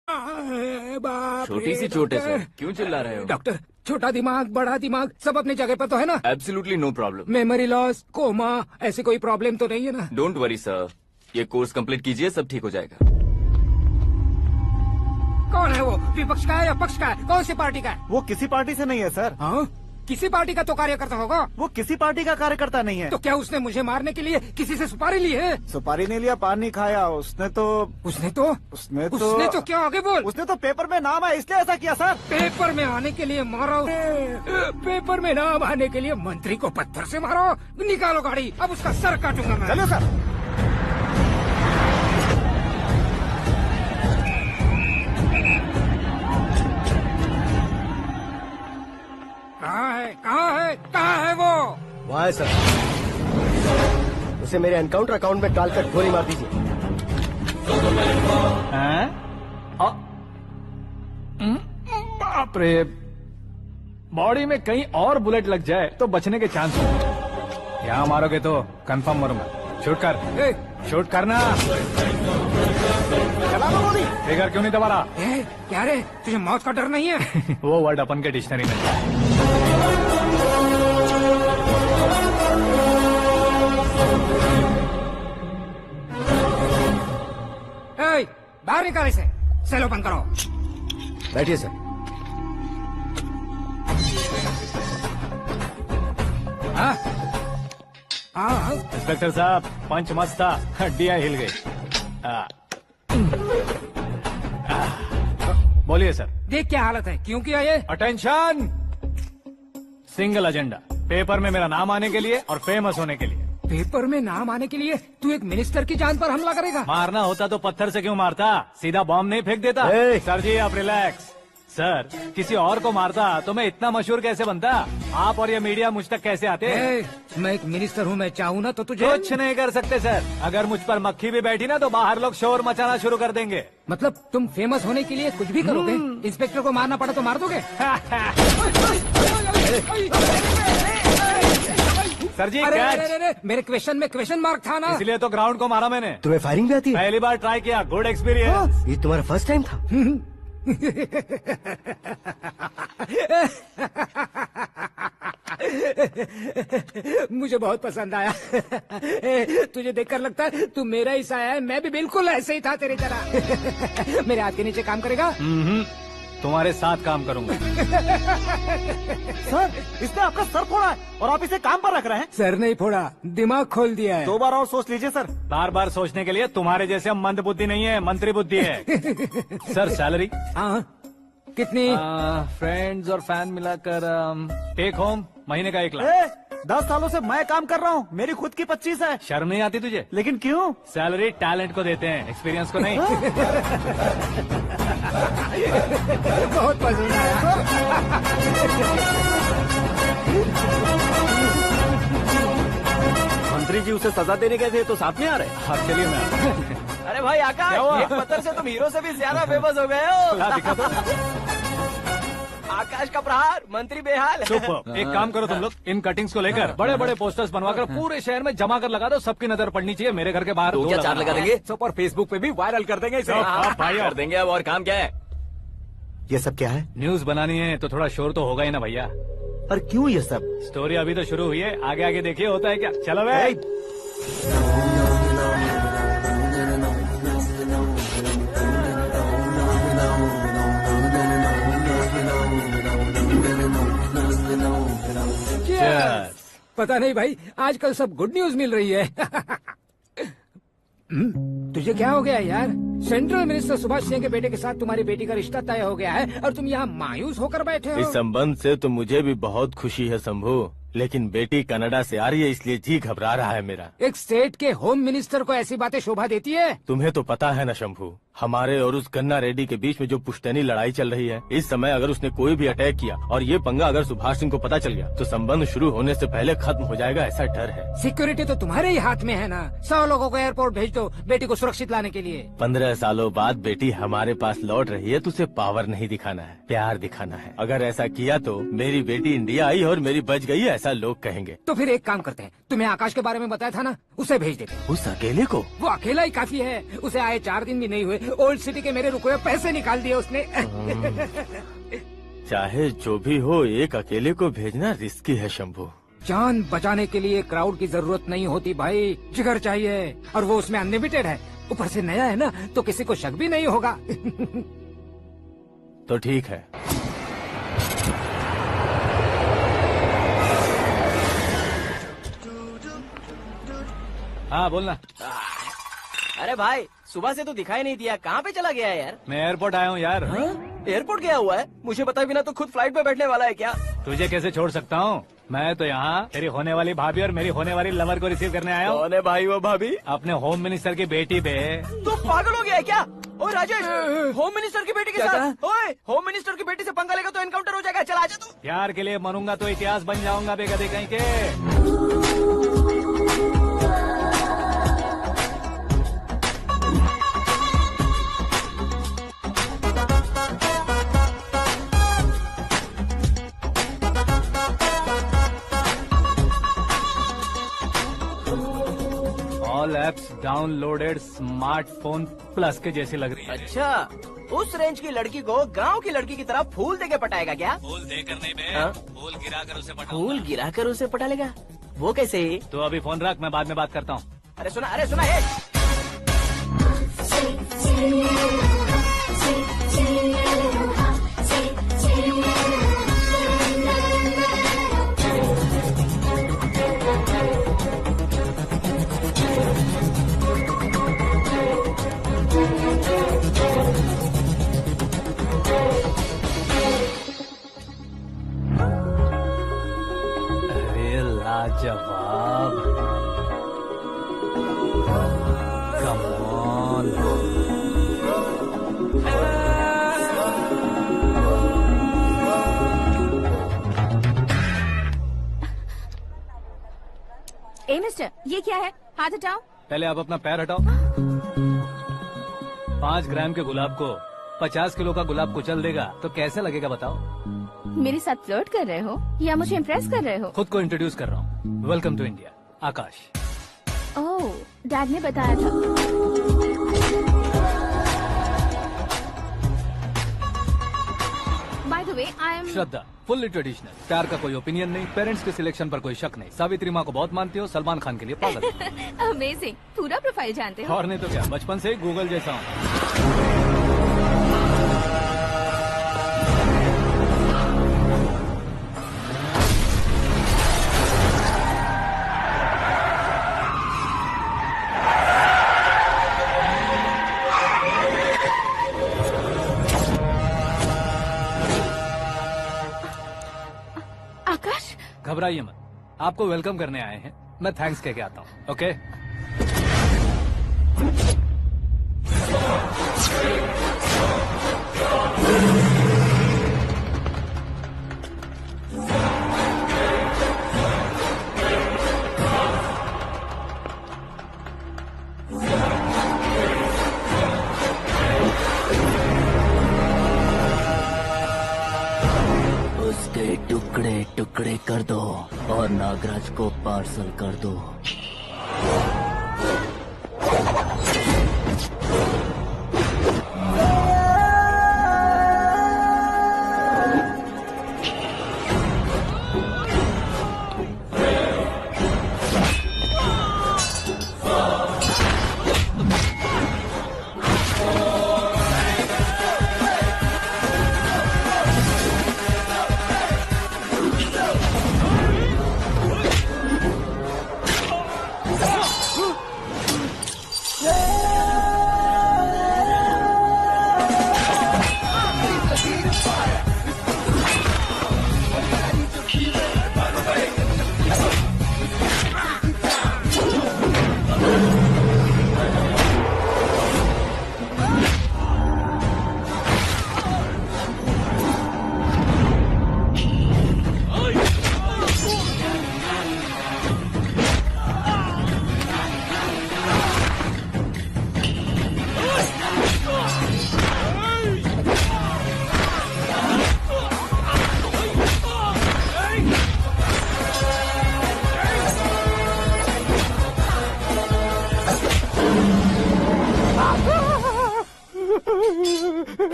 बाप छोटी सी चोट है सर, क्यों चिल्ला रहे हो? डॉक्टर, छोटा दिमाग बड़ा दिमाग सब अपनी जगह पर तो है ना? Absolutely no problem. Memory loss, coma, ऐसी कोई प्रॉब्लम तो नहीं है ना? डोंट वरी सर, ये कोर्स कंप्लीट कीजिए, सब ठीक हो जाएगा। कौन है वो? विपक्ष का है या पक्ष का है? कौन सी पार्टी का है? वो किसी पार्टी से नहीं है सर। हाँ? किसी पार्टी का तो कार्यकर्ता होगा। वो किसी पार्टी का कार्यकर्ता नहीं है। तो क्या उसने मुझे मारने के लिए किसी से सुपारी ली है? सुपारी नहीं लिया, पान नहीं खाया। उसने तो क्या आगे बोल? उसने तो पेपर में नाम है इसलिए ऐसा किया सर। पेपर में आने के लिए मारो? पेपर में नाम आने के लिए मंत्री को पत्थर से मारो? निकालो गाड़ी, अब उसका सर काटूंगा मैं। चलो सर। कहाँ है वो? वहाँ है सर। उसे मेरे एनकाउंटर अकाउंट में डालकर गोली मार दीजिए। बाप रे, बॉडी में कहीं और बुलेट लग जाए तो बचने के चांस हो। यहाँ मारोगे तो कंफर्म मरूंगा। शूट कर, शूट करना। चला लो गोली। फिगर क्यों नहीं दबा रहा? क्या रे, तुझे मौत का डर नहीं है? वो वर्ड अपन के डिक्शनरी में है। बाहर निकाल इसे, सेल ओपन करो। बैठिए सर। इंस्पेक्टर साहब, पंच मस्त था, हड्डियां हिल गई। बोलिए सर। देख क्या हालत है, क्यों किया ये? अटेंशन, सिंगल एजेंडा, पेपर में मेरा नाम आने के लिए और फेमस होने के लिए। पेपर में नाम आने के लिए तू एक मिनिस्टर की जान पर हमला करेगा? मारना होता तो पत्थर से क्यों मारता, सीधा बॉम्ब नहीं फेंक देता। सर जी आप रिलैक्स। सर, किसी और को मारता तो मैं इतना मशहूर कैसे बनता? आप और ये मीडिया मुझ तक कैसे आते? मैं एक मिनिस्टर हूँ, मैं चाहूँ ना तो तुझे कुछ नहीं कर सकते सर। अगर मुझ पर मक्खी भी बैठी ना तो बाहर लोग शोर मचाना शुरू कर देंगे। मतलब तुम फेमस होने के लिए कुछ भी करोगे? इंस्पेक्टर को मारना पड़ा तो मार दोगे? सर जी अरे, मेरे क्वेश्चन में क्वेश्चन मार्क था ना, इसलिए तो ग्राउंड को मारा मैंने। तुम्हें फायरिंग भी आती है? पहली बार ट्राई किया, गुड एक्सपीरियंस। ये तुम्हारा फर्स्ट टाइम था? मुझे बहुत पसंद आया। तुझे देखकर लगता है तू मेरा ही साया है। मैं भी बिल्कुल ऐसे ही था तेरी तरह। मेरे हाथ के नीचे काम करेगा? तुम्हारे साथ काम करूंगा। सर, इसने आपका सर फोड़ा है और आप इसे काम पर रख रहे हैं। सर नहीं फोड़ा, दिमाग खोल दिया है। 2 बार और सोच लीजिए सर। बार बार सोचने के लिए तुम्हारे जैसे मंद बुद्धि नहीं है, मंत्री बुद्धि है। Sir salary? हाँ, कितनी? फ्रेंड्स और फैन मिलाकर टेक होम महीने का 1 लाख। 10 सालों से मैं काम कर रहा हूँ, मेरी खुद की 25 है। शर्म नहीं आती तुझे? लेकिन क्यों? सैलरी टैलेंट को देते हैं, एक्सपीरियंस को नहीं। बहुत पसंद आया। मंत्री जी उसे सजा देने गए थे तो साथ में आ रहे? हाँ चलिए मैं। अरे भाई आकाश, एक पत्थर से तुम हीरो से भी ज्यादा फेमस हो गए हो। दिखा तो। आकाश का प्रहार, मंत्री बेहाल। सुपर। एक काम करो तुम लोग, इन कटिंग्स को लेकर बड़े बड़े पोस्टर्स बनवाकर पूरे शहर में जमा कर लगा दो। सबकी नजर पड़नी चाहिए। मेरे घर के बाहर तो क्या 4 लगा देंगे? और फेसबुक पे भी वायरल कर देंगे इसे। भाई कर देंगे। अब और काम क्या है? ये सब क्या है? न्यूज बनानी है तो थोड़ा शोर तो होगा ही ना भैया। और क्यों ये सब? स्टोरी अभी तो शुरू हुई है, आगे आगे देखिए होता है क्या। चलो भाई। पता नहीं भाई, आजकल सब गुड न्यूज मिल रही है। तुझे क्या हो गया यार? सेंट्रल मिनिस्टर सुभाष सिंह के बेटे के साथ तुम्हारी बेटी का रिश्ता तय हो गया है और तुम यहाँ मायूस होकर बैठे हो। इस संबंध से तो मुझे भी बहुत खुशी है शंभू, लेकिन बेटी कनाडा से आ रही है इसलिए जी घबरा रहा है मेरा। एक स्टेट के होम मिनिस्टर को ऐसी बातें शोभा देती है? तुम्हें तो पता है ना शंभू, हमारे और उस गन्ना रेड्डी के बीच में जो पुश्तैनी लड़ाई चल रही है। इस समय अगर उसने कोई भी अटैक किया और ये पंगा अगर सुभाष सिंह को पता चल गया तो संबंध शुरू होने से पहले खत्म हो जाएगा, ऐसा डर है। सिक्योरिटी तो तुम्हारे ही हाथ में है ना। 100 लोगों को एयरपोर्ट भेज दो बेटी को सुरक्षित लाने के लिए। 15 सालों बाद बेटी हमारे पास लौट रही है तो उसे पावर नहीं दिखाना है, प्यार दिखाना है। अगर ऐसा किया तो मेरी बेटी इंडिया आई और मेरी बच गई, ऐसा लोग कहेंगे। तो फिर एक काम करते हैं, तुम्हें आकाश के बारे में बताया था ना, उसे भेज देते हैं। उस अकेले को? वो अकेला ही काफी है। उसे आए 4 दिन भी नहीं हुए ओल्ड सिटी के मेरे रुके हुए पैसे निकाल दिए उसने। चाहे जो भी हो, एक अकेले को भेजना रिस्की है शंभू। जान बचाने के लिए क्राउड की जरूरत नहीं होती भाई, जिगर चाहिए, और वो उसमें अनलिमिटेड है। ऊपर से नया है ना, तो किसी को शक भी नहीं होगा। तो ठीक है। हाँ बोलना। अरे भाई, सुबह से तो दिखाई नहीं दिया, कहाँ पे चला गया है यार? मैं एयरपोर्ट आया हूँ यार। एयरपोर्ट गया हुआ है? मुझे बताए बिना तो खुद फ्लाइट पे बैठने वाला है क्या? तुझे कैसे छोड़ सकता हूँ? मैं तो यहाँ तेरी होने वाली भाभी और मेरी होने वाली लवर को रिसीव करने आया हूँ। कौन है भाई वो भाभी? अपने होम मिनिस्टर की बेटी पे। तो पागल हो गया है क्या? ओए राजेश, होम मिनिस्टर की बेटी के साथ? ओए, होम मिनिस्टर की बेटी से पंगा लेगा तो एनकाउंटर हो जाएगा। चल आजा तू। प्यार के लिए मरूंगा तो इतिहास बन जाऊंगा बेगधे कहीं के। All apps downloaded smartphone plus के जैसी लग रही है। अच्छा, उस रेंज की लड़की को गांव की लड़की की तरह फूल देके पटाएगा क्या? फूल देकर नहीं बे, हाँ? फूल गिराकर उसे फूल गिराकर उसे पटा लेगा? वो कैसे? तो अभी फोन रख, मैं बाद में बात करता हूँ। अरे सुना है। अरे लाजवाब, कम ऑन। ए मिस्टर, ये क्या है? हाथ हटाओ। पहले आप अपना पैर हटाओ। 5 ग्राम के गुलाब को 50 किलो का गुलाब कुचल देगा तो कैसे लगेगा बताओ? मेरे साथ फ्लर्ट कर रहे हो या मुझे इम्प्रेस कर रहे हो? खुद को इंट्रोड्यूस कर रहा हूँ। Welcome to India, Akash. Oh, dad ने बताया था। By the way, I am Shraddha, fully traditional. प्यार का कोई ओपिनियन नहीं, पेरेंट्स के सिलेक्शन पर कोई शक नहीं। सावित्री माँ को बहुत मानती हो, सलमान खान के लिए पागल। अमेजिंग, पूरा प्रोफाइल जानते हो। और नहीं तो क्या, बचपन से ही गूगल जैसा हूँ। आकाश, घबराइए मत, आपको वेलकम करने आए हैं। मैं थैंक्स कह के आता हूँ। ओके, उसके टुकड़े टुकड़े कर दो और नागराज को पार्सल कर दो।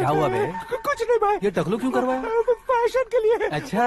क्या हुआ बे? कुछ नहीं भाई, ये टकलू क्यों करवाया? फैशन के लिए। अच्छा